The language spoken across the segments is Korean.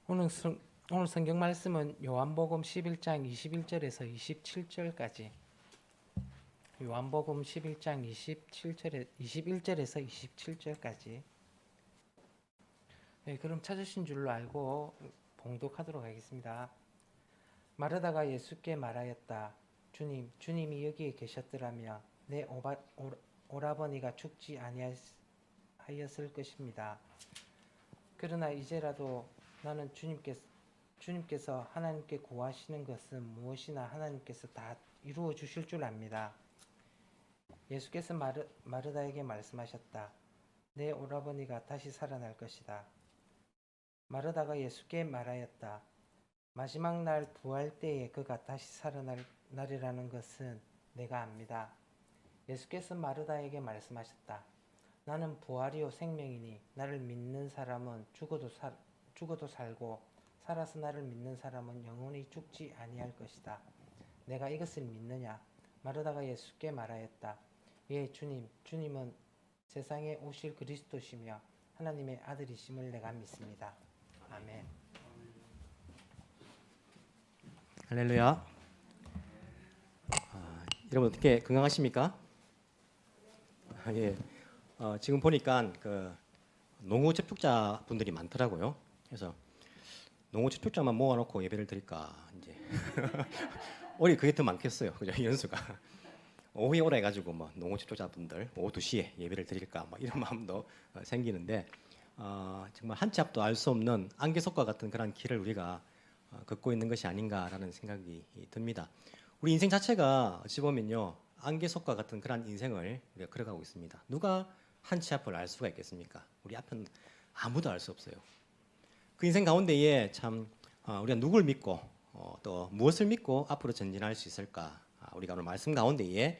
오늘, 오늘 성경 말씀은 요한복음 11장 21절에서 27절까지. 요한복음 11장 21절에서 27절까지. 네, 그럼 찾으신 줄로 알고 봉독하도록 하겠습니다. 마르다가 예수께 말하였다. 주님이 여기에 계셨더라면 내 오라버니가 죽지 아니하였을 것입니다. 그러나 이제라도 나는 주님께서 하나님께 구하시는 것은 무엇이나 하나님께서 다 이루어 주실 줄 압니다. 예수께서 마르다에게 말씀하셨다. 내 오라버니가 다시 살아날 것이다. 마르다가 예수께 말하였다. 마지막 날 부활 때에 그가 다시 살아나리라는 것은 내가 압니다. 예수께서 마르다에게 말씀하셨다. 나는 부활이요 생명이니 나를 믿는 사람은 죽어도 살고 살아서 나를 믿는 사람은 영원히 죽지 아니할 것이다. 내가 이것을 믿느냐? 마르다가 예수께 말하였다. 예, 주님은 세상에 오실 그리스도시며 하나님의 아들이심을 내가 믿습니다. 아멘. 할렐루야. 여러분 어떻게 건강하십니까? 예. 지금 보니까 그 농후 접촉자 분들이 많더라고요. 그래서 농후 접촉자만 모아놓고 예배를 드릴까 이제 우리 그게 더 많겠어요. 그죠? 연수가 오후에 오라 해가지고 뭐 농후 접촉자 분들 오후 2시에 예배를 드릴까 뭐 이런 마음도 생기는데 정말 한 치 앞도 알 수 없는 안개석과 같은 그런 길을 우리가 걷고 있는 것이 아닌가라는 생각이 듭니다. 우리 인생 자체가 어찌 보면요 안개석과 같은 그런 인생을 우리가 걸어가고 있습니다. 누가 한 치 앞을 알 수가 있겠습니까? 우리 앞은 아무도 알 수 없어요. 그 인생 가운데에 참 우리가 누굴 믿고 또 무엇을 믿고 앞으로 전진할 수 있을까? 우리가 오늘 말씀 가운데에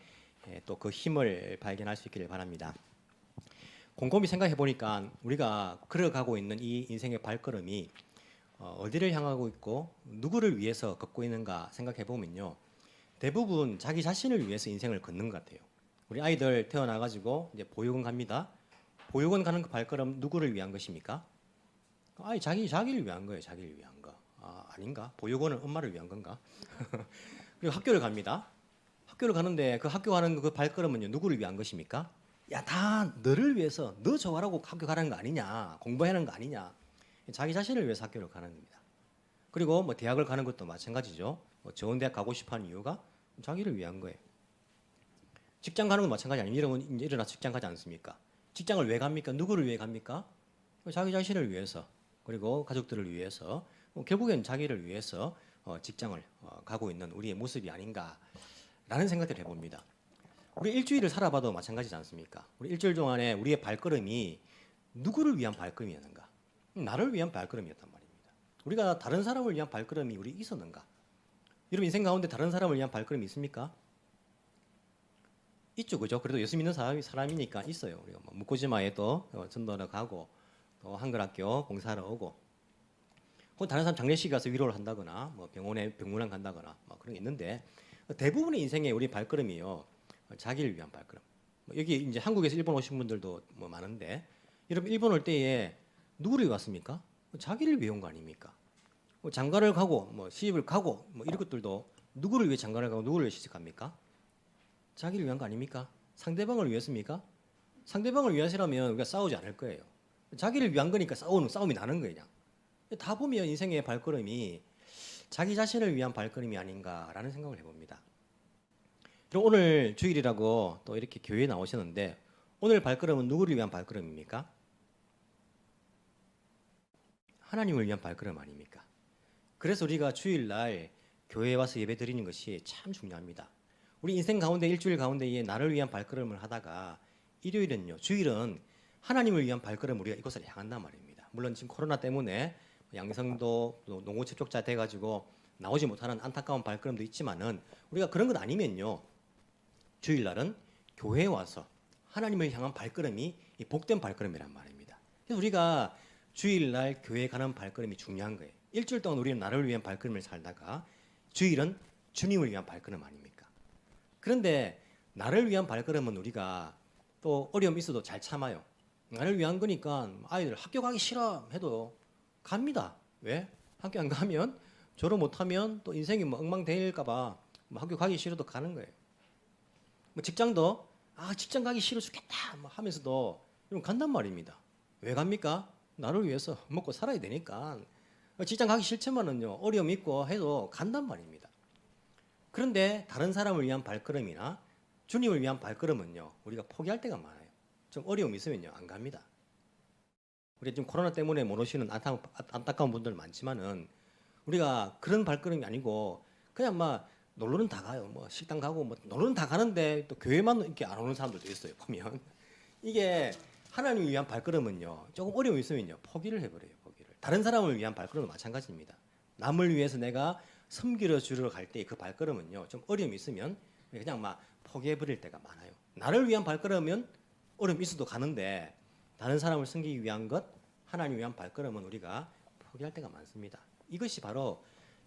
또 그 힘을 발견할 수 있기를 바랍니다. 곰곰이 생각해 보니까 우리가 걸어가고 있는 이 인생의 발걸음이 어디를 향하고 있고 누구를 위해서 걷고 있는가 생각해 보면요 대부분 자기 자신을 위해서 인생을 걷는 것 같아요. 우리 아이들 태어나 가지고 이제 보육원 갑니다. 보육원 가는 그 발걸음 누구를 위한 것입니까? 아니 자기를 위한 거예요. 자기를 위한 거. 아닌가? 보육원은 엄마를 위한 건가? 그리고 학교를 갑니다. 학교를 가는데 그 학교 가는 그 발걸음은요 누구를 위한 것입니까? 야, 다 너를 위해서 너 좋아라고 학교 가라는 거 아니냐? 공부하는 거 아니냐? 자기 자신을 위해서 학교를 가는 겁니다. 그리고 뭐 대학을 가는 것도 마찬가지죠. 뭐 좋은 대학 가고 싶어하는 이유가 자기를 위한 거예요. 직장 가는 건 마찬가지 아니에요. 여러분 이제 일어나서 직장 가지 않습니까? 직장을 왜 갑니까? 누구를 위해 갑니까? 자기 자신을 위해서 그리고 가족들을 위해서 결국엔 자기를 위해서 직장을 가고 있는 우리의 모습이 아닌가라는 생각을 해봅니다. 우리 일주일을 살아봐도 마찬가지지 않습니까? 우리 일주일 동안에 우리의 발걸음이 누구를 위한 발걸음이었는가? 나를 위한 발걸음이었단 말입니다. 우리가 다른 사람을 위한 발걸음이 우리 있었는가? 여러분 인생 가운데 다른 사람을 위한 발걸음이 있습니까? 있죠, 그죠? 그래도 예수 믿는 사람이니까 있어요. 우리가 뭐 묵고지마에도 전도하러 가고 또 한글학교 공사하러 오고, 혹은 다른 사람 장례식 가서 위로를 한다거나, 뭐 병원에 병문안 간다거나, 뭐 그런 게 있는데 대부분의 인생에 우리 발걸음이요 자기를 위한 발걸음. 여기 이제 한국에서 일본 오신 분들도 뭐 많은데, 여러분 일본 올 때에 누구를 위해 왔습니까? 자기를 위해 온 거 아닙니까? 장가를 가고 뭐 시집을 가고 뭐 이런 것들도 누구를 위해 장가를 가고 누구를 위해 시집갑니까? 자기를 위한 거 아닙니까? 상대방을 위해서입니까? 상대방을 위해서라면 우리가 싸우지 않을 거예요. 자기를 위한 거니까 싸움이 나는 거예요. 그냥. 다 보면 인생의 발걸음이 자기 자신을 위한 발걸음이 아닌가라는 생각을 해봅니다. 그럼 오늘 주일이라고 또 이렇게 교회에 나오셨는데 오늘 발걸음은 누구를 위한 발걸음입니까? 하나님을 위한 발걸음 아닙니까? 그래서 우리가 주일날 교회에 와서 예배 드리는 것이 참 중요합니다. 우리 인생 가운데 일주일 가운데에 나를 위한 발걸음을 하다가 일요일은요, 주일은 하나님을 위한 발걸음 우리가 이곳을 향한단 말입니다. 물론 지금 코로나 때문에 양성도 농후 접촉자 돼가지고 나오지 못하는 안타까운 발걸음도 있지만은 우리가 그런 것 아니면요, 주일날은 교회에 와서 하나님을 향한 발걸음이 복된 발걸음이란 말입니다. 그래서 우리가 주일날 교회에 가는 발걸음이 중요한 거예요. 일주일 동안 우리는 나를 위한 발걸음을 살다가 주일은 주님을 위한 발걸음 아닙니까? 그런데 나를 위한 발걸음은 우리가 또 어려움이 있어도 잘 참아요. 나를 위한 거니까 아이들 학교 가기 싫어 해도 갑니다. 왜? 학교 안 가면 졸업 못하면 또 인생이 뭐 엉망되일까봐 뭐 학교 가기 싫어도 가는 거예요. 뭐 직장도 직장 가기 싫어 죽겠다 뭐 하면서도 이런 간단 말입니다. 왜 갑니까? 나를 위해서 먹고 살아야 되니까. 직장 가기 싫지만은요 어려움 있고 해도 간단 말입니다. 그런데 다른 사람을 위한 발걸음이나 주님을 위한 발걸음은요 우리가 포기할 때가 많아요. 좀 어려움 있으면요 안 갑니다. 우리 지금 코로나 때문에 못 오시는 안타까운 분들 많지만은 우리가 그런 발걸음이 아니고 그냥 막 놀러는 다 가요. 뭐 식당 가고 뭐 놀러는 다 가는데 또 교회만 이렇게 안 오는 사람들도 있어요. 보면 이게 하나님을 위한 발걸음은요 조금 어려움이 있으면요 포기를 해버려요. 포기를. 다른 사람을 위한 발걸음은 마찬가지입니다. 남을 위해서 내가 섬기러 주러 갈 때 그 발걸음은요 좀 어려움이 있으면 그냥 막 포기해버릴 때가 많아요. 나를 위한 발걸음은 어려움이 있어도 가는데 다른 사람을 섬기기 위한 것, 하나님을 위한 발걸음은 우리가 포기할 때가 많습니다. 이것이 바로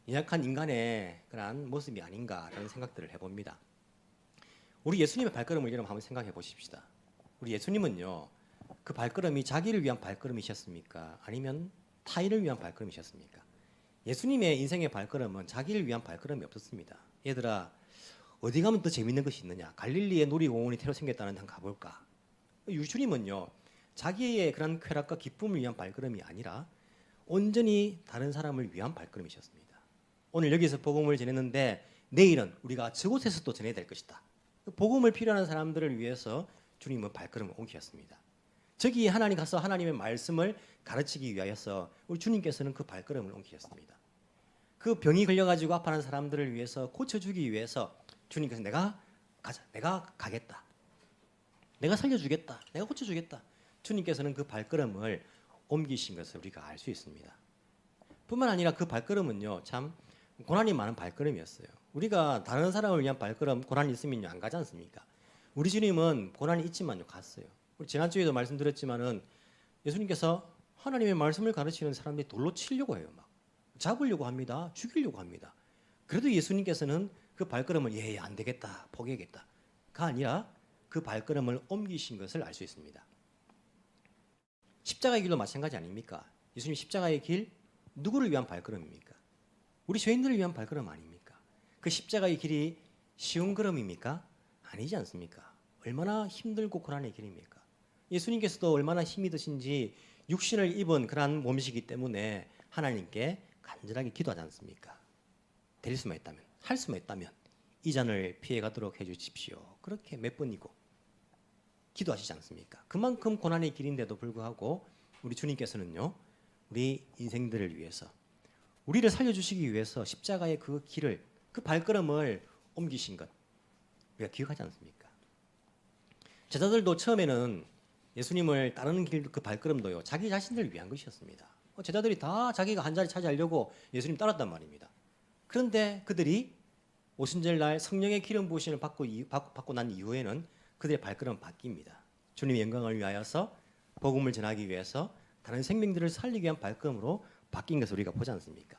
연약한 인간의 그러한 모습이 아닌가라는 생각들을 해봅니다. 우리 예수님의 발걸음을 여러분 한번 생각해 보십시다. 우리 예수님은요, 그 발걸음이 자기를 위한 발걸음이셨습니까? 아니면 타인을 위한 발걸음이셨습니까? 예수님의 인생의 발걸음은 자기를 위한 발걸음이 없었습니다. 얘들아, 어디 가면 더 재밌는 것이 있느냐? 갈릴리에 놀이공원이 새로 생겼다는데 한번 가볼까? 예수님은요, 자기의 그런 쾌락과 기쁨을 위한 발걸음이 아니라 온전히 다른 사람을 위한 발걸음이셨습니다. 오늘 여기서 복음을 전했는데 내일은 우리가 저곳에서 또 전해야 될 것이다. 복음을 필요한 사람들을 위해서 주님은 발걸음을 옮기셨습니다. 저기 하나님 가서 하나님의 말씀을 가르치기 위하여서 우리 주님께서는 그 발걸음을 옮기셨습니다. 그 병이 걸려가지고 아파하는 사람들을 위해서 고쳐주기 위해서 주님께서 내가 가자, 내가 가겠다, 내가 살려주겠다, 내가 고쳐주겠다. 주님께서는 그 발걸음을 옮기신 것을 우리가 알 수 있습니다. 뿐만 아니라 그 발걸음은요 참 고난이 많은 발걸음이었어요. 우리가 다른 사람을 위한 발걸음 고난이 있으면요 안 가지 않습니까? 우리 주님은 고난이 있지만요 갔어요. 우리 지난주에도 말씀드렸지만은 예수님께서 하나님의 말씀을 가르치는 사람들이 돌로 치려고 해요. 막 잡으려고 합니다. 죽이려고 합니다. 그래도 예수님께서는 그 발걸음을 안 되겠다, 포기하겠다가 아니라 그 발걸음을 옮기신 것을 알 수 있습니다. 십자가의 길도 마찬가지 아닙니까? 예수님 십자가의 길 누구를 위한 발걸음입니까? 우리 죄인들을 위한 발걸음 아닙니까? 그 십자가의 길이 쉬운 걸음입니까? 아니지 않습니까? 얼마나 힘들고 고난의 길입니까? 예수님께서도 얼마나 힘이 드신지 육신을 입은 그러한 몸이시기 때문에 하나님께 간절하게 기도하지 않습니까? 될 수만 있다면, 할 수만 있다면 이 잔을 피해가도록 해주십시오. 그렇게 몇 번이고 기도하시지 않습니까? 그만큼 고난의 길인데도 불구하고 우리 주님께서는요 우리 인생들을 위해서 우리를 살려주시기 위해서 십자가의 그 길을, 그 발걸음을 옮기신 것 우리가 기억하지 않습니까? 제자들도 처음에는 예수님을 따르는 길 그 발걸음도요 자기 자신들을 위한 것이었습니다. 제자들이 다 자기가 한 자리 차지하려고 예수님 따랐단 말입니다. 그런데 그들이 오순절날 성령의 기름 부으심을 받고 난 이후에는 그들의 발걸음은 바뀝니다. 주님의 영광을 위하여서 복음을 전하기 위해서 다른 생명들을 살리기 위한 발걸음으로 바뀐 것을 우리가 보지 않습니까?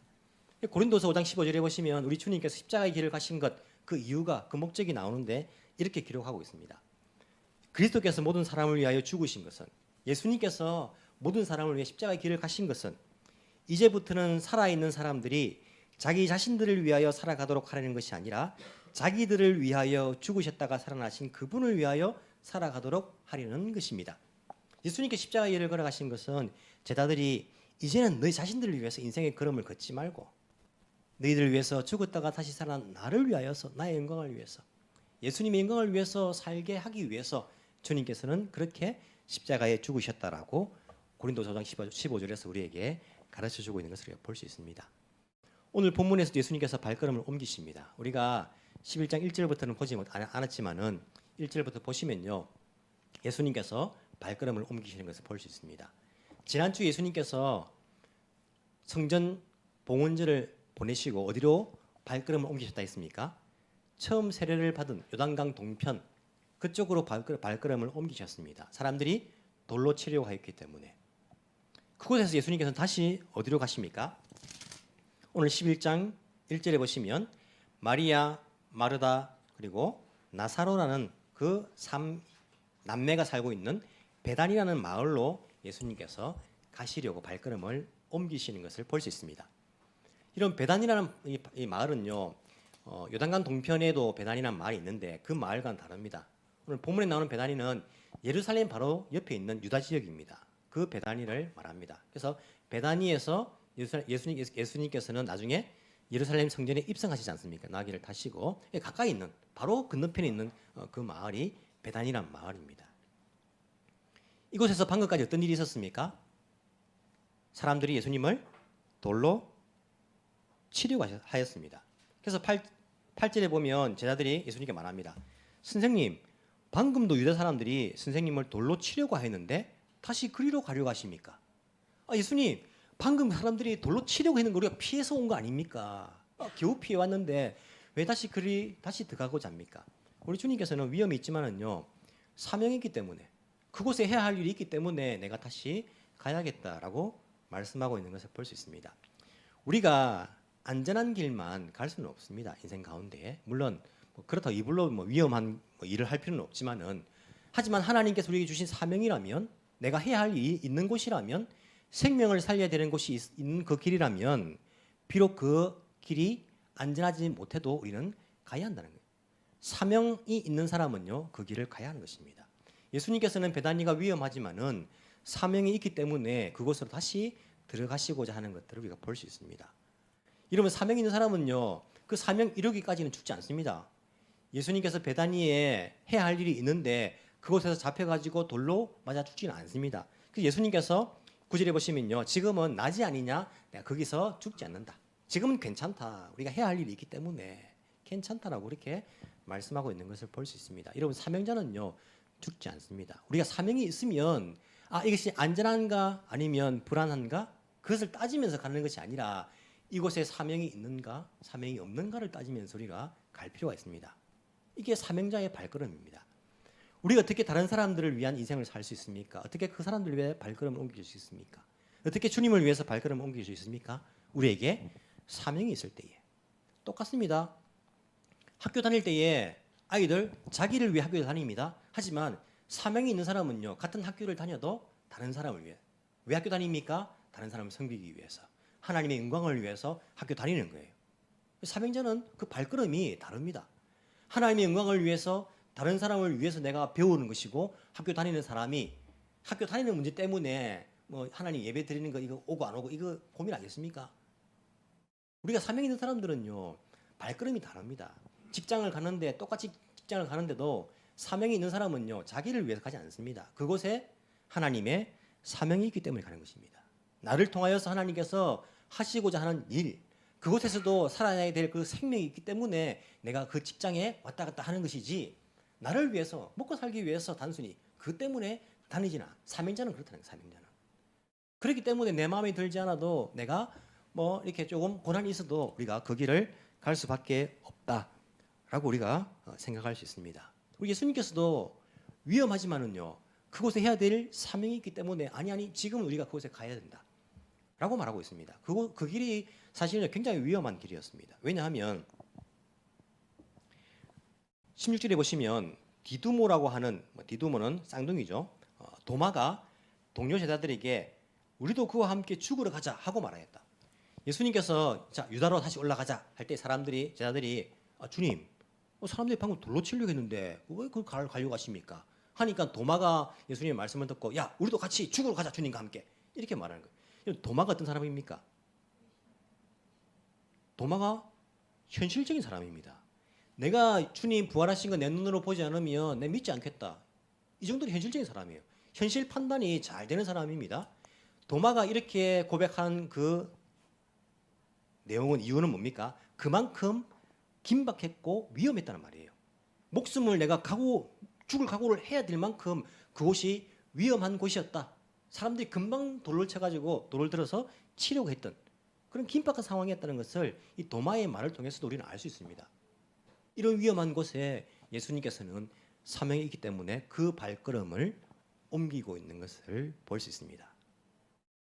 고린도서 5장 15절에 보시면 우리 주님께서 십자가의 길을 가신 것, 그 이유가, 그 목적이 나오는데 이렇게 기록하고 있습니다. 그리스도께서 모든 사람을 위하여 죽으신 것은, 예수님께서 모든 사람을 위해 십자가의 길을 가신 것은 이제부터는 살아있는 사람들이 자기 자신들을 위하여 살아가도록 하려는 것이 아니라 자기들을 위하여 죽으셨다가 살아나신 그분을 위하여 살아가도록 하려는 것입니다. 예수님께 십자가의 길을 걸어가신 것은 제자들이 이제는 너희 자신들을 위해서 인생의 걸음을 걷지 말고 너희들을 위해서 죽었다가 다시 살아난 나를 위하여서, 나의 영광을 위해서, 예수님의 영광을 위해서 살게 하기 위해서 주님께서는 그렇게 십자가에 죽으셨다라고 고린도서 5장 15절에서 우리에게 가르쳐주고 있는 것을 볼 수 있습니다. 오늘 본문에서도 예수님께서 발걸음을 옮기십니다. 우리가 11장 1절부터는 보지 않았지만은 1절부터 보시면요 예수님께서 발걸음을 옮기시는 것을 볼 수 있습니다. 지난주 예수님께서 성전 봉헌제를 보내시고 어디로 발걸음을 옮기셨다 했습니까? 처음 세례를 받은 요단강 동편 그쪽으로 발걸음을 옮기셨습니다. 사람들이 돌로 치려고 하였기 때문에. 그곳에서 예수님께서는 다시 어디로 가십니까? 오늘 11장 1절에 보시면 마리아, 마르다 그리고 나사로라는 그 3남매가 살고 있는 베단이라는 마을로 예수님께서 가시려고 발걸음을 옮기시는 것을 볼 수 있습니다. 이런 베단이라는 이 마을은요, 요단강 동편에도 베단이라는 마을이 있는데 그 마을과는 다릅니다. 오늘 본문에 나오는 베단이는 예루살렘 바로 옆에 있는 유다 지역입니다. 그 베단이를 말합니다. 그래서 베단이에서 예수님께서는 나중에 예루살렘 성전에 입성하시지 않습니까? 나귀를 타시고 가까이 있는 바로 건너편에 있는 그 마을이 베단이란 마을입니다. 이곳에서 방금까지 어떤 일이 있었습니까? 사람들이 예수님을 돌로 치려고 하였습니다. 그래서 8절에 보면 제자들이 예수님께 말합니다. 선생님, 방금도 유다 사람들이 선생님을 돌로 치려고 했는데 다시 그리로 가려고 하십니까? 예수님, 방금 사람들이 돌로 치려고 했는 거 우리가 피해서 온 거 아닙니까? 겨우 피해 왔는데 왜 다시 들어가고자 합니까? 우리 주님께서는 위험이 있지만은요, 사명이 있기 때문에 그곳에 해야 할 일이 있기 때문에 내가 다시 가야겠다라고 말씀하고 있는 것을 볼 수 있습니다. 우리가 안전한 길만 갈 수는 없습니다. 인생 가운데. 물론 그렇다고 이불로 위험한 일을 할 필요는 없지만은, 하지만 하나님께서 우리에게 주신 사명이라면, 내가 해야 할 일이 있는 곳이라면, 생명을 살려야 되는 곳이 있는 그 길이라면 비록 그 길이 안전하지 못해도 우리는 가야 한다는 거예요. 사명이 있는 사람은요, 그 길을 가야 하는 것입니다. 예수님께서는 베다니가 위험하지만은 사명이 있기 때문에 그곳으로 다시 들어가시고자 하는 것들을 우리가 볼 수 있습니다. 이러면 사명이 있는 사람은요, 그 사명 이루기까지는 죽지 않습니다. 예수님께서 베다니에 해야 할 일이 있는데 그곳에서 잡혀가지고 돌로 맞아 죽지는 않습니다. 그래서 예수님께서 9절에 보시면요, 지금은 낮이 아니냐, 내가 거기서 죽지 않는다. 지금은 괜찮다. 우리가 해야 할 일이 있기 때문에 괜찮다라고 이렇게 말씀하고 있는 것을 볼 수 있습니다. 여러분, 사명자는요, 죽지 않습니다. 우리가 사명이 있으면 이것이 안전한가 아니면 불안한가 그것을 따지면서 가는 것이 아니라 이곳에 사명이 있는가 사명이 없는가를 따지면서 우리가 갈 필요가 있습니다. 이게 사명자의 발걸음입니다. 우리가 어떻게 다른 사람들을 위한 인생을 살 수 있습니까? 어떻게 그 사람들을 위해 발걸음을 옮길 수 있습니까? 어떻게 주님을 위해서 발걸음을 옮길 수 있습니까? 우리에게 사명이 있을 때에. 똑같습니다. 학교 다닐 때에 아이들 자기를 위해 학교에 다닙니다. 하지만 사명이 있는 사람은요, 같은 학교를 다녀도 다른 사람을 위해. 왜 학교 다닙니까? 다른 사람을 섬기기 위해서, 하나님의 영광을 위해서 학교 다니는 거예요. 사명자는 그 발걸음이 다릅니다. 하나님의 영광을 위해서, 다른 사람을 위해서 내가 배우는 것이고, 학교 다니는 사람이 학교 다니는 문제 때문에 하나님 예배 드리는 거 이거 오고 안 오고 이거 고민하겠습니까? 우리가 사명 있는 사람들은요, 발걸음이 다릅니다. 직장을 가는데 똑같이 직장을 가는데도 사명이 있는 사람은요, 자기를 위해서 가지 않습니다. 그곳에 하나님의 사명이 있기 때문에 가는 것입니다. 나를 통하여서 하나님께서 하시고자 하는 일, 그곳에서도 살아야 될 그 생명이 있기 때문에 내가 그 직장에 왔다 갔다 하는 것이지, 나를 위해서 먹고 살기 위해서 단순히 그 때문에 다니지는 않아. 사명자는 그렇다는 거예요. 사명자는. 그렇기 때문에 내 마음에 들지 않아도 내가 이렇게 조금 고난이 있어도 우리가 그 길을 갈 수밖에 없다라고 우리가 생각할 수 있습니다. 우리 예수님께서도 위험하지만은요, 그곳에 해야 될 사명이 있기 때문에 아니 지금 우리가 그곳에 가야 된다 라고 말하고 있습니다. 그 길이 사실은 굉장히 위험한 길이었습니다. 왜냐하면 16절에 보시면 디두모라고 하는, 디두모는 쌍둥이죠. 도마가 동료 제자들에게 우리도 그와 함께 죽으러 가자 하고 말하였다. 예수님께서 자 유다로 다시 올라가자 할 때 제자들이 주님, 사람들이 방금 돌로 치려고 했는데 왜 그걸 가려고 하십니까? 하니까 도마가 예수님의 말씀을 듣고 야 우리도 같이 죽으러 가자 주님과 함께 이렇게 말하는 거예요. 도마가 어떤 사람입니까? 도마가 현실적인 사람입니다. 내가 주님 부활하신 거 내 눈으로 보지 않으면 내 믿지 않겠다. 이 정도로 현실적인 사람이에요. 현실 판단이 잘 되는 사람입니다. 도마가 이렇게 고백한 그 내용은 이유는 뭡니까? 그만큼 긴박했고 위험했다는 말이에요. 목숨을 내가 죽을 각오를 해야 될 만큼 그곳이 위험한 곳이었다. 사람들이 금방 돌을 쳐가지고 돌을 들어서 치려고 했던 그런 긴박한 상황이었다는 것을 이 도마의 말을 통해서도 우리는 알 수 있습니다. 이런 위험한 곳에 예수님께서는 사명이 있기 때문에 그 발걸음을 옮기고 있는 것을 볼 수 있습니다.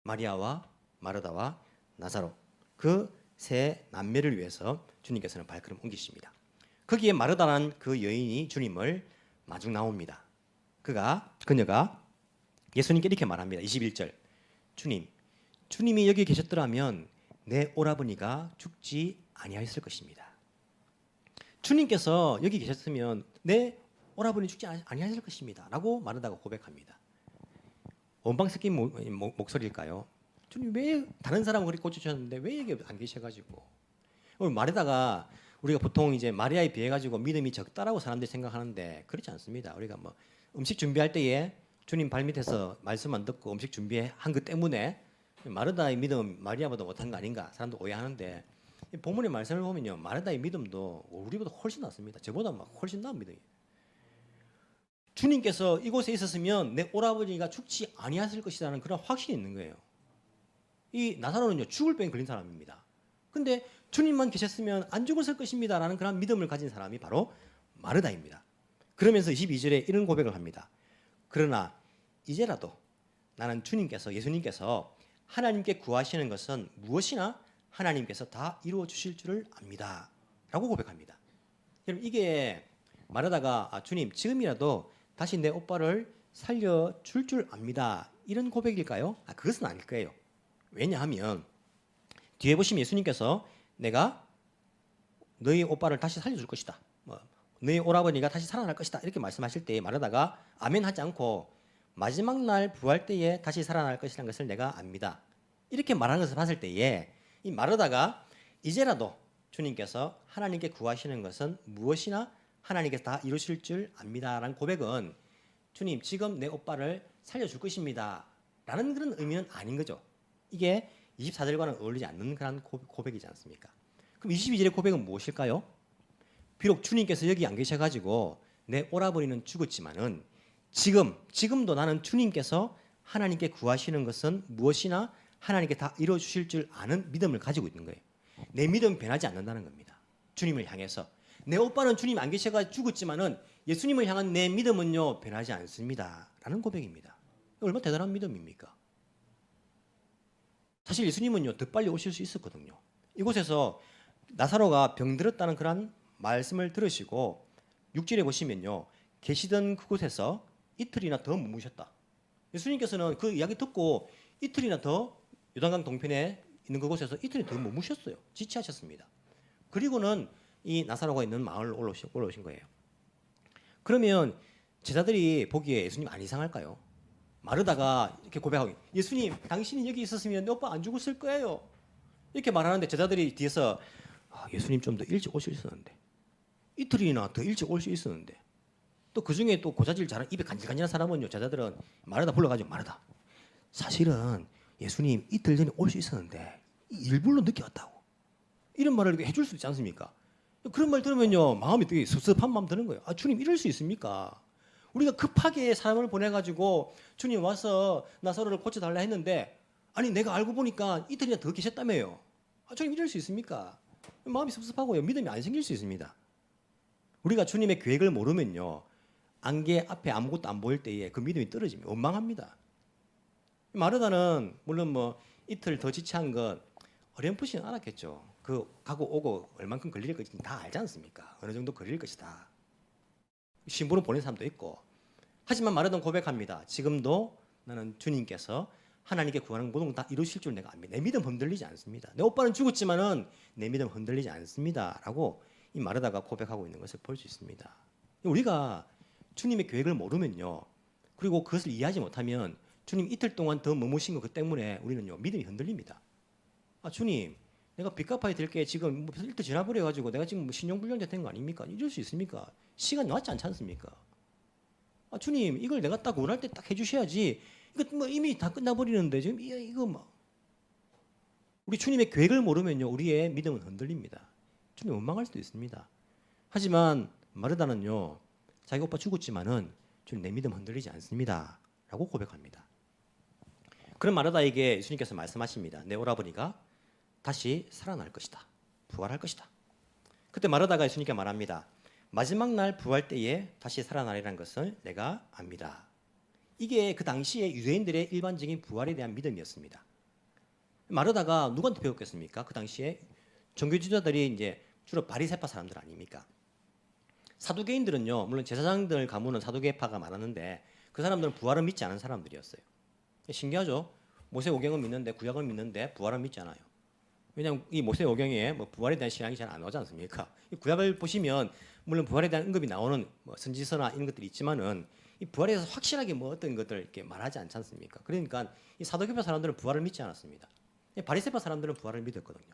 마리아와 마르다와 나사로 그 세 남매를 위해서 주님께서는 발걸음 옮기십니다. 거기에 마르다라는 그 여인이 주님을 마중 나옵니다. 그녀가 예수님께 이렇게 말합니다. 21절 주님, 주님이 여기 계셨더라면 내 오라버니가 죽지 아니하였을 것입니다. 주님께서 여기 계셨으면 내 오라버니 죽지 아니하였을 것입니다. 라고 말하다가 고백합니다. 원방 섞인 목소리일까요? 주님 왜 다른 사람은 그렇게 고쳐주셨는데 왜 여기 안 계셔가지고 오늘 말에다가 우리가 보통 이제 마리아에 비해 가지고 믿음이 적다라고 사람들이 생각하는데 그렇지 않습니다. 우리가 뭐 음식 준비할 때에 주님 발밑에서 말씀 안 듣고 음식 준비한 것 때문에 마르다의 믿음 마리아보다 못한 거 아닌가 사람들 오해하는데 본문의 말씀을 보면요 마르다의 믿음도 우리보다 훨씬 낫습니다. 저보다 막 훨씬 나은 믿음이에요. 주님께서 이곳에 있었으면 내 오라버니가 죽지 아니하였을 것이라는 그런 확신이 있는 거예요. 이 나사로는요 죽을 병에 걸린 사람입니다. 근데 주님만 계셨으면 안 죽었을 것입니다라는 그런 믿음을 가진 사람이 바로 마르다입니다. 그러면서 22절에 이런 고백을 합니다. 그러나 이제라도 나는 예수님께서 하나님께 구하시는 것은 무엇이나 하나님께서 다 이루어 주실 줄을 압니다. 라고 고백합니다. 여러분 이게 마르다가 주님 지금이라도 다시 내 오빠를 살려줄 줄 압니다. 이런 고백일까요? 그것은 아닐 거예요. 왜냐하면 뒤에 보시면 예수님께서 내가 너희 오빠를 다시 살려줄 것이다. 너희 오라버니가 다시 살아날 것이다. 이렇게 말씀하실 때 마르다가 아멘 하지 않고 마지막 날 부활 때에 다시 살아날 것이라는 것을 내가 압니다. 이렇게 말하는 것을 봤을 때에 이 마르다가 이제라도 주님께서 하나님께 구하시는 것은 무엇이나 하나님께서 다 이루실 줄 압니다라는 고백은 주님 지금 내 오빠를 살려줄 것입니다. 라는 그런 의미는 아닌 거죠. 이게 24절과는 어울리지 않는 그런 고백이지 않습니까? 그럼 22절의 고백은 무엇일까요? 비록 주님께서 여기 안 계셔가지고 내 오라버니는 죽었지만은 지금도 나는 주님께서 하나님께 구하시는 것은 무엇이나 하나님께 다 이루어 주실 줄 아는 믿음을 가지고 있는 거예요. 내 믿음은 변하지 않는다는 겁니다. 주님을 향해서 내 오빠는 주님 안 계셔가 죽었지만은 예수님을 향한 내 믿음은요 변하지 않습니다라는 고백입니다. 얼마나 대단한 믿음입니까? 사실 예수님은요 더 빨리 오실 수 있었거든요. 이곳에서 나사로가 병들었다는 그런 말씀을 들으시고 6절에 보시면요 계시던 그곳에서 이틀이나 더 머무셨다. 예수님께서는 그 이야기 듣고 이틀이나 더 요단강 동편에 있는 그곳에서 이틀이 더 머무셨어요. 지체하셨습니다. 그리고는 이 나사로가 있는 마을로 올라오신 거예요. 그러면 제자들이 보기에 예수님 안 이상할까요? 마르다가 이렇게 고백하고 예수님 당신이 여기 있었으면 내 오빠 안 죽었을 거예요. 이렇게 말하는데 제자들이 뒤에서 예수님 좀 더 일찍 올 수 있었는데 이틀이나 더 일찍 올 수 있었는데 또 그중에 또 고자질 잘하는 입에 간질간질한 사람은요 제자들은 마르다 불러가지고 마르다 사실은 예수님 이틀 전에 올 수 있었는데 일부러 늦게 왔다고 이런 말을 해줄 수 있지 않습니까? 그런 말 들으면요 마음이 되게 섭섭한 마음 드는 거예요. 주님 이럴 수 있습니까? 우리가 급하게 사람을 보내가지고 주님 와서 나사로를 고쳐달라 했는데 아니 내가 알고 보니까 이틀이나 더 계셨다며요. 주님 이럴 수 있습니까? 마음이 섭섭하고요 믿음이 안 생길 수 있습니다. 우리가 주님의 계획을 모르면요 안개 앞에 아무것도 안 보일 때에 그 믿음이 떨어집니다. 원망합니다. 마르다는 물론 뭐 이틀 더 지체한 것 어렴풋이는 알았겠죠. 그 가고 오고 얼만큼 걸릴 것인지 다 알지 않습니까? 어느 정도 걸릴 것이다. 신부는 보낸 사람도 있고 하지만 마르다는 고백합니다. 지금도 나는 주님께서 하나님께 구하는 모든 걸 다 이루실 줄 내가 압니다. 내 믿음 흔들리지 않습니다. 내 오빠는 죽었지만은 내 믿음 흔들리지 않습니다라고 이 마르다가 고백하고 있는 것을 볼 수 있습니다. 우리가 주님의 계획을 모르면요 그리고 그것을 이해하지 못하면 주님 이틀 동안 더 머무신 것 때문에 우리는요 믿음이 흔들립니다. 주님 내가 빚 갚아야 될 게 지금 이틀 지나버려가지고 내가 지금 신용불량자 된 거 아닙니까? 이럴 수 있습니까? 시간 남지 않지 않습니까? 주님 이걸 내가 딱 원할 때 딱 해주셔야지 이거 뭐 이미 다 끝나버리는데 지금 이거 뭐 우리 주님의 계획을 모르면요 우리의 믿음은 흔들립니다. 주님 원망할 수도 있습니다. 하지만 마르다는요 자기 오빠 죽었지만은 주님 내 믿음 흔들리지 않습니다 라고 고백합니다. 그런 마르다에게 예수님께서 말씀하십니다. 내 오라버니가 다시 살아날 것이다. 부활할 것이다. 그때 마르다가 예수님께 말합니다. 마지막 날 부활 때에 다시 살아나리라는 것을 내가 압니다. 이게 그 당시에 유대인들의 일반적인 부활에 대한 믿음이었습니다. 마르다가 누구한테 배웠겠습니까? 그 당시에 종교 지도자들이 이제 주로 바리새파 사람들 아닙니까? 사두개인들은요, 물론 제사장들 가문은 사두개파가 많았는데 그 사람들은 부활을 믿지 않은 사람들이었어요. 신기하죠? 모세오경은 믿는데 구약은 믿는데 부활은 믿지 않아요. 왜냐하면 이 모세오경에 뭐 부활에 대한 신앙이 잘 안 나오지 않습니까? 이 구약을 보시면 물론 부활에 대한 언급이 나오는 뭐 선지서나 이런 것들이 있지만은 이 부활에 대해서 확실하게 뭐 어떤 것들 이렇게 말하지 않지 않습니까? 그러니까 이 사도교파 사람들은 부활을 믿지 않았습니다. 바리새파 사람들은 부활을 믿었거든요.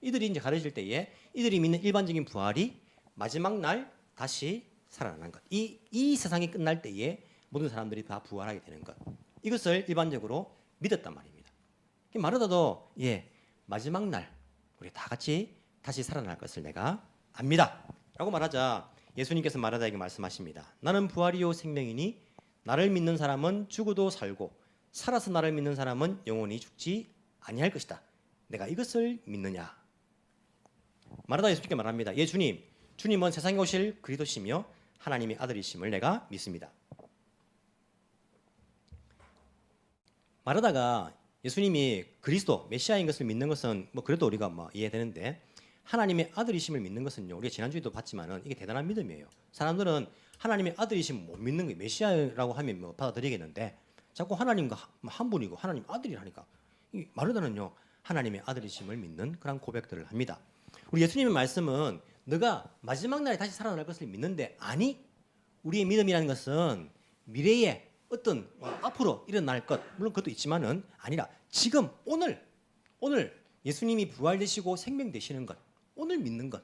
이들이 이제 가르칠 때에 이들이 믿는 일반적인 부활이 마지막 날 다시 살아나는 것. 이 세상이 끝날 때에 모든 사람들이 다 부활하게 되는 것. 이것을 일반적으로 믿었단 말입니다. 마르다도 마지막 날 우리 다 같이 다시 살아날 것을 내가 압니다. 라고 말하자 예수님께서 마르다에게 말씀하십니다. 나는 부활이요 생명이니 나를 믿는 사람은 죽어도 살고 살아서 나를 믿는 사람은 영원히 죽지 아니할 것이다. 내가 이것을 믿느냐? 마르다 예수님께 말합니다. 예 주님, 주님은 세상에 오실 그리스도시며 하나님의 아들이심을 내가 믿습니다. 마르다가 예수님이 그리스도 메시아인 것을 믿는 것은 뭐 그래도 우리가 뭐 이해되는데 하나님의 아들이심을 믿는 것은요. 우리가 지난주에도 봤지만은 이게 대단한 믿음이에요. 사람들은 하나님의 아들이심 못 믿는 게 메시아라고 하면 뭐 받아들이겠는데 자꾸 하나님과 한 분이고 하나님 아들이라니까 이 마르다는요. 하나님의 아들이심을 믿는 그런 고백들을 합니다. 우리 예수님의 말씀은 너가 마지막 날에 다시 살아날 것을 믿는데 아니 우리의 믿음이라는 것은 미래에 어떤 앞으로 일어날 것 물론 그것도 있지만은 아니라 지금 오늘 예수님이 부활되시고 생명되시는 것 오늘 믿는 것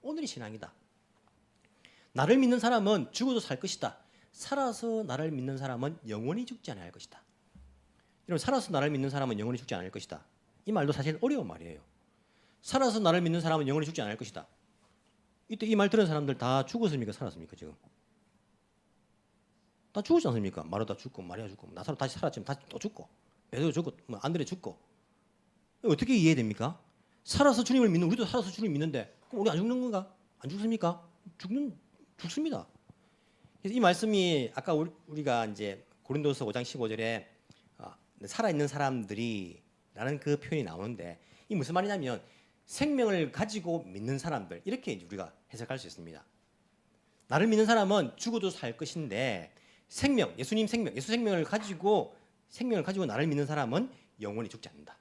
오늘이 신앙이다. 나를 믿는 사람은 죽어도 살 것이다. 살아서 나를 믿는 사람은 영원히 죽지 않을 것이다. 여러분 살아서 나를 믿는 사람은 영원히 죽지 않을 것이다. 이 말도 사실 어려운 말이에요. 살아서 나를 믿는 사람은 영원히 죽지 않을 것이다. 이때 이 말 들은 사람들 다 죽었습니까? 살았습니까? 지금 다 죽었지 않습니까? 마르다 죽고 마리아 죽고 나사로 다시 살았지만 다시 또 죽고 베드로 죽고 뭐 안드레 죽고 어떻게 이해됩니까? 살아서 주님을 믿는 우리도 살아서 주님 믿는데 그럼 우리 안 죽는 건가? 안 죽습니까? 죽습니다. 그래서 이 말씀이 아까 우리가 이제 고린도서 5장 15절에 살아있는 사람들이라는 그 표현이 나오는데 이 무슨 말이냐면 생명을 가지고 믿는 사람들 이렇게 이제 우리가 해석할 수 있습니다. 나를 믿는 사람은 죽어도 살 것인데 생명, 예수 생명을 가지고 나를 믿는 사람은 영원히 죽지 않는다.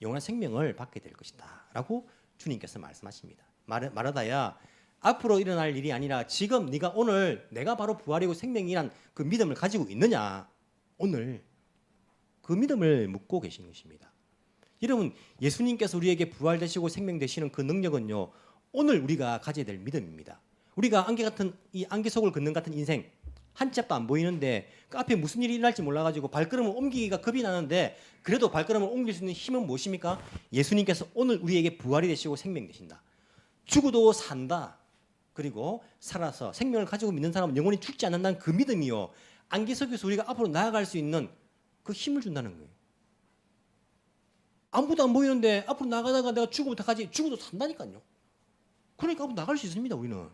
영원한 생명을 받게 될 것이다라고 주님께서 말씀하십니다. 마르다야 앞으로 일어날 일이 아니라 지금 네가 오늘 내가 바로 부활이고 생명이란 그 믿음을 가지고 있느냐? 오늘 그 믿음을 묻고 계신 것입니다. 여러분 예수님께서 우리에게 부활되시고 생명되시는 그 능력은요. 오늘 우리가 가져야 될 믿음입니다. 우리가 안개 속을 걷는 같은 인생 한 치 앞도 안 보이는데 그 앞에 무슨 일이 일어날지 몰라가지고 발걸음을 옮기기가 겁이 나는데 그래도 발걸음을 옮길 수 있는 힘은 무엇입니까? 예수님께서 오늘 우리에게 부활이 되시고 생명되신다. 죽어도 산다. 그리고 살아서 생명을 가지고 믿는 사람은 영원히 죽지 않는다는 그 믿음이요. 안개 속에서 우리가 앞으로 나아갈 수 있는 그 힘을 준다는 거예요. 아무것도 안 보이는데 앞으로 나가다가 내가 죽으면 어떡하지? 죽어도 산다니까요. 그러니까 앞으로 나갈 수 있습니다. 우리는.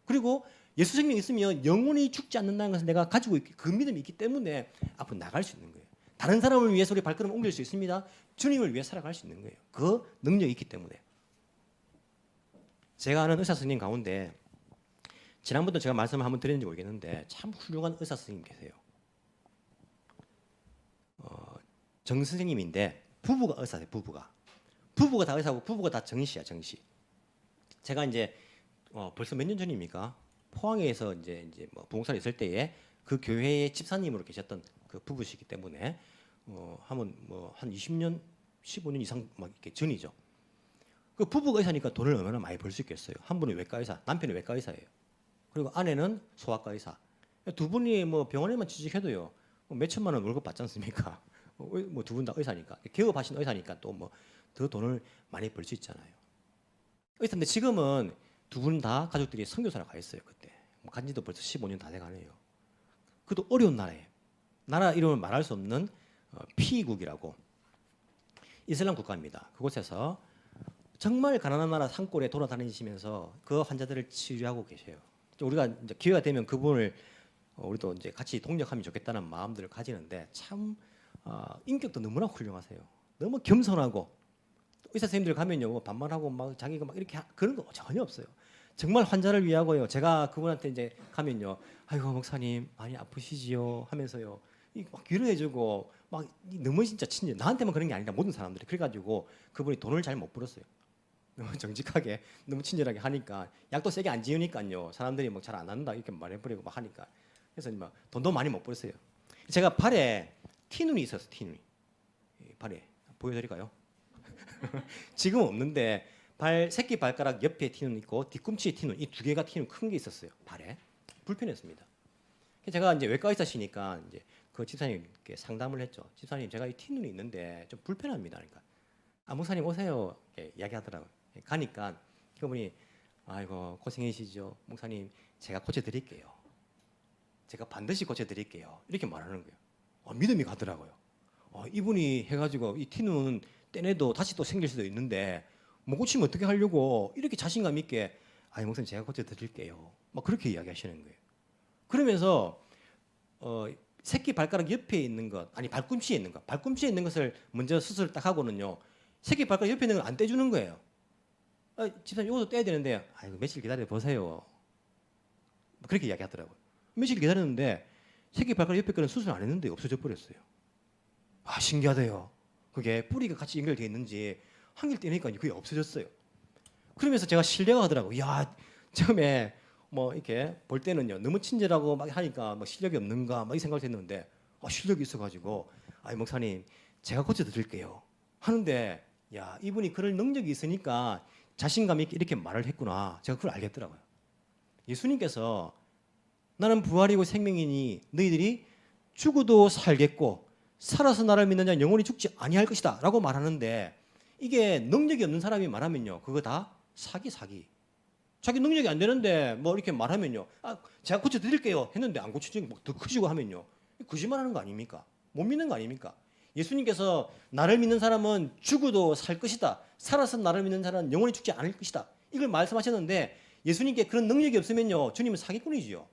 그리고 예수 생명이 있으면 영원히 죽지 않는다는 것을 내가 가지고 그 믿음이 있기 때문에 앞으로 나갈 수 있는 거예요. 다른 사람을 위해서 우리 발걸음을 옮길 수 있습니다. 주님을 위해 살아갈 수 있는 거예요. 그 능력이 있기 때문에. 제가 아는 의사 선생님 가운데 지난번도 제가 말씀을 한번 드렸는지 모르겠는데 참 훌륭한 의사 선생님 계세요. 정 선생님인데 부부가 의사세요. 부부가 다 의사고 부부가 다 정시야. 정시. 제가 이제 벌써 몇 년 전입니까? 포항에서 이제 뭐 부흥사에 있을 때에 그 교회의 집사님으로 계셨던 그 부부시기 때문에 하면 뭐 한 20년, 15년 이상 막 이렇게 전이죠. 그 부부가 의사니까 돈을 얼마나 많이 벌 수 있겠어요. 한 분이 외과 의사, 남편이 외과 의사예요. 그리고 아내는 소아과 의사. 두 분이 뭐 병원에만 취직해도요 몇 천만 원 월급 받지 않습니까? 뭐 두 분 다 의사니까 개업하신 의사니까 또 뭐 더 돈을 많이 벌 수 있잖아요. 의사인데 지금은 두 분 다 가족들이 선교사로 가 있어요. 그때 간지도 벌써 15년 다 돼가네요. 그것도 어려운 나라예요. 나라 이름을 말할 수 없는 피국이라고 이슬람 국가입니다. 그곳에서 정말 가난한 나라 산골에 돌아다니시면서 그 환자들을 치료하고 계세요. 우리가 이제 기회가 되면 그분을 우리도 이제 같이 동력하면 좋겠다는 마음들을 가지는데 참 인격도 너무나 훌륭하세요. 너무 겸손하고 의사 선생님들 가면요 뭐 반말하고 막 자기가 막 이렇게 그런 거 전혀 없어요. 정말 환자를 위하고요. 제가 그분한테 이제 가면요, 아이고 목사님 많이 아프시지요 하면서요, 막 위로해주고 막 너무 진짜 친절. 나한테만 그런 게 아니라 모든 사람들이 그래가지고 그분이 돈을 잘 못 벌었어요. 너무 정직하게 너무 친절하게 하니까 약도 세게 안 지으니까요. 사람들이 뭐 잘 안 한다 이렇게 말해버리고 막 하니까 그래서 막 돈도 많이 못 벌었어요. 제가 발에 티눈이 있었어요. 티눈이 발에 보여드릴까요? 지금 없는데 새끼 발가락 옆에 티눈 있고 뒤꿈치에 티눈 이 두 개가 티눈 큰 게 있었어요. 발에 불편했습니다. 제가 이제 외과 의사시니까 이제 그 집사님께 상담을 했죠. 집사님 제가 이 티눈이 있는데 좀 불편합니다. 그러니까 목사님 오세요. 이렇게 이야기하더라고요. 가니까 그분이 아이고 고생이시죠. 목사님 제가 고쳐드릴게요. 제가 반드시 고쳐드릴게요. 이렇게 말하는 거예요. 믿음이 가더라고요. 이분이 해가지고 이 티눈 떼내도 다시 또 생길 수도 있는데 못 고치면 어떻게 하려고 이렇게 자신감 있게 목사님 제가 고쳐드릴게요. 막 그렇게 이야기하시는 거예요. 그러면서 새끼 발가락 옆에 있는 것 아니 발꿈치에 있는 것 발꿈치에 있는 것을 먼저 수술을 딱 하고는요. 새끼 발가락 옆에 있는 걸 안 떼주는 거예요. 집사님 이것도 떼야 되는데 며칠 기다려 보세요. 그렇게 이야기하더라고요. 며칠 기다렸는데 새끼 발가락 옆에 거는 수술 안 했는데 없어져 버렸어요. 신기하대요. 그게 뿌리가 같이 연결되어 있는지 한 개를 떼니까 그게 없어졌어요. 그러면서 제가 신뢰가 하더라고요. 야 처음에 뭐 이렇게 볼 때는요 너무 친절하고 막 하니까 뭐 실력이 없는가 막 이 생각을 했는데 실력이 있어가지고 목사님 제가 고쳐드릴게요 하는데 야 이분이 그럴 능력이 있으니까 자신감 있게 이렇게 말을 했구나. 제가 그걸 알겠더라고요. 예수님께서 나는 부활이고 생명이니 너희들이 죽어도 살겠고 살아서 나를 믿는 자는 영원히 죽지 아니할 것이다 라고 말하는데 이게 능력이 없는 사람이 말하면요 그거 다 사기. 자기 능력이 안 되는데 뭐 이렇게 말하면요 제가 고쳐드릴게요 했는데 안 고쳐지고 뭐 더 커지고 하면요 거짓말하는 거 아닙니까? 못 믿는 거 아닙니까? 예수님께서 나를 믿는 사람은 죽어도 살 것이다. 살아서 나를 믿는 사람은 영원히 죽지 않을 것이다. 이걸 말씀하셨는데 예수님께 그런 능력이 없으면요 주님은 사기꾼이지요.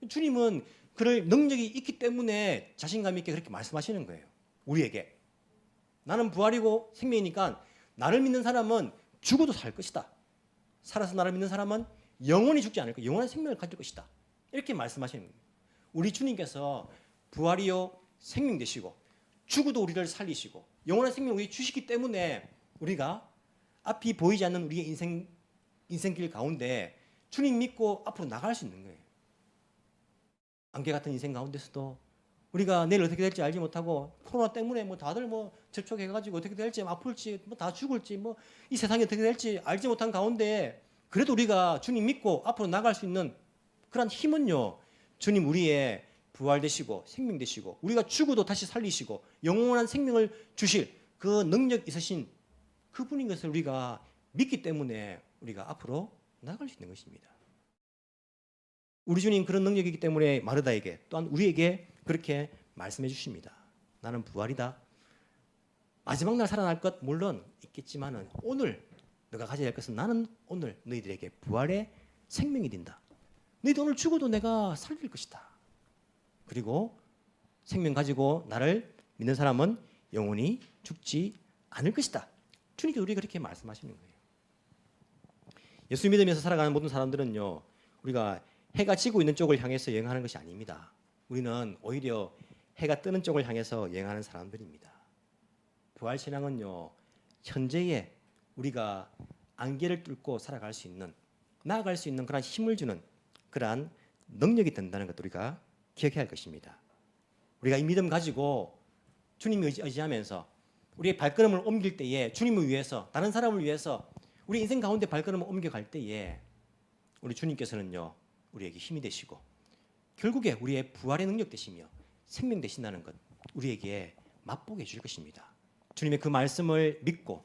주님은 그럴 능력이 있기 때문에 자신감 있게 그렇게 말씀하시는 거예요. 우리에게 나는 부활이고 생명이니까 나를 믿는 사람은 죽어도 살 것이다. 살아서 나를 믿는 사람은 영원히 죽지 않을 것이다. 영원한 생명을 가질 것이다. 이렇게 말씀하시는 거예요. 우리 주님께서 부활이요 생명 되시고 죽어도 우리를 살리시고 영원한 생명을 우리 주시기 때문에 우리가 앞이 보이지 않는 우리의 인생길 가운데 주님 믿고 앞으로 나갈 수 있는 거예요. 안개 같은 인생 가운데서도 우리가 내일 어떻게 될지 알지 못하고 코로나 때문에 뭐 다들 뭐 접촉해가지고 어떻게 될지 아플지 뭐 다 죽을지 뭐 이 세상이 어떻게 될지 알지 못한 가운데 그래도 우리가 주님 믿고 앞으로 나갈 수 있는 그런 힘은요 주님 우리의 부활 되시고 생명 되시고 우리가 죽어도 다시 살리시고 영원한 생명을 주실 그 능력 있으신 그분인 것을 우리가 믿기 때문에 우리가 앞으로 나갈 수 있는 것입니다. 우리 주님 그런 능력이기 때문에 마르다에게 또한 우리에게 그렇게 말씀해 주십니다. 나는 부활이다. 마지막 날 살아날 것 물론 있겠지만은 오늘 너가 가져야 할 것은 나는 오늘 너희들에게 부활의 생명이 된다. 너희들 오늘 죽어도 내가 살릴 것이다. 그리고 생명 가지고 나를 믿는 사람은 영원히 죽지 않을 것이다. 주님께서 우리에게 그렇게 말씀하시는 거예요. 예수 믿으면서 살아가는 모든 사람들은요. 우리가 해가 지고 있는 쪽을 향해서 여행하는 것이 아닙니다. 우리는 오히려 해가 뜨는 쪽을 향해서 여행하는 사람들입니다. 부활신앙은요. 현재에 우리가 안개를 뚫고 살아갈 수 있는 나아갈 수 있는 그런 힘을 주는 그러한 능력이 된다는 것도 우리가 기억해야 할 것입니다. 우리가 이 믿음 가지고 주님을 의지하면서 우리의 발걸음을 옮길 때에 주님을 위해서 다른 사람을 위해서 우리 인생 가운데 발걸음을 옮겨갈 때에 우리 주님께서는요. 우리에게 힘이 되시고 결국에 우리의 부활의 능력 되시며 생명 되신다는 것 우리에게 맛보게 해줄 것입니다. 주님의 그 말씀을 믿고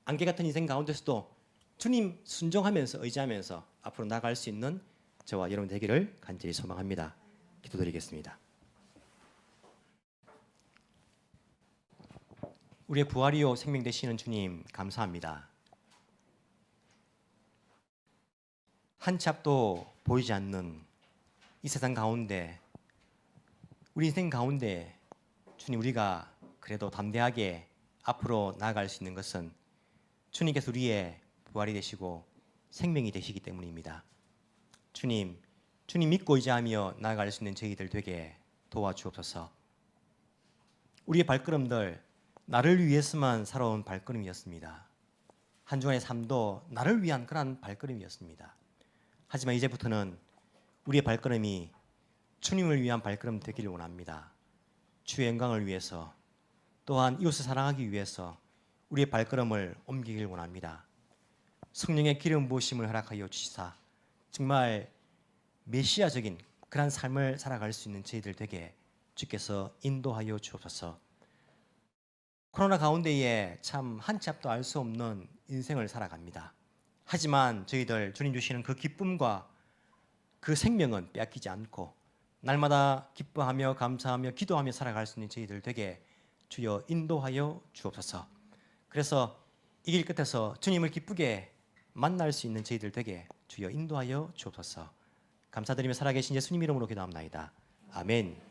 안개 같은 인생 가운데서도 주님 순종하면서 의지하면서 앞으로 나아갈 수 있는 저와 여러분 되기를 간절히 소망합니다. 기도드리겠습니다. 우리의 부활이요 생명 되시는 주님 감사합니다. 한 치 앞도 보이지 않는 이 세상 가운데 우리 인생 가운데 주님 우리가 그래도 담대하게 앞으로 나아갈 수 있는 것은 주님께서 우리의 부활이 되시고 생명이 되시기 때문입니다. 주님 믿고 의지하며 나아갈 수 있는 저희들 되게 도와주옵소서. 우리의 발걸음들 나를 위해서만 살아온 발걸음이었습니다. 한 주간의 삶도 나를 위한 그런 발걸음이었습니다. 하지만 이제부터는 우리의 발걸음이 주님을 위한 발걸음 되기를 원합니다. 주의 영광을 위해서 또한 이웃을 사랑하기 위해서 우리의 발걸음을 옮기길 원합니다. 성령의 기름 부으심을 허락하여 주시사 정말 메시아적인 그런 삶을 살아갈 수 있는 저희들 되게 주께서 인도하여 주옵소서. 코로나 가운데에 참 한 치 앞도 알 수 없는 인생을 살아갑니다. 하지만 저희들 주님 주시는 그 기쁨과 그 생명은 빼앗기지 않고 날마다 기뻐하며 감사하며 기도하며 살아갈 수 있는 저희들 되게 주여 인도하여 주옵소서. 그래서 이 길 끝에서 주님을 기쁘게 만날 수 있는 저희들 되게 주여 인도하여 주옵소서. 감사드리며 살아계신 예수님 이름으로 기도합나이다. 아멘.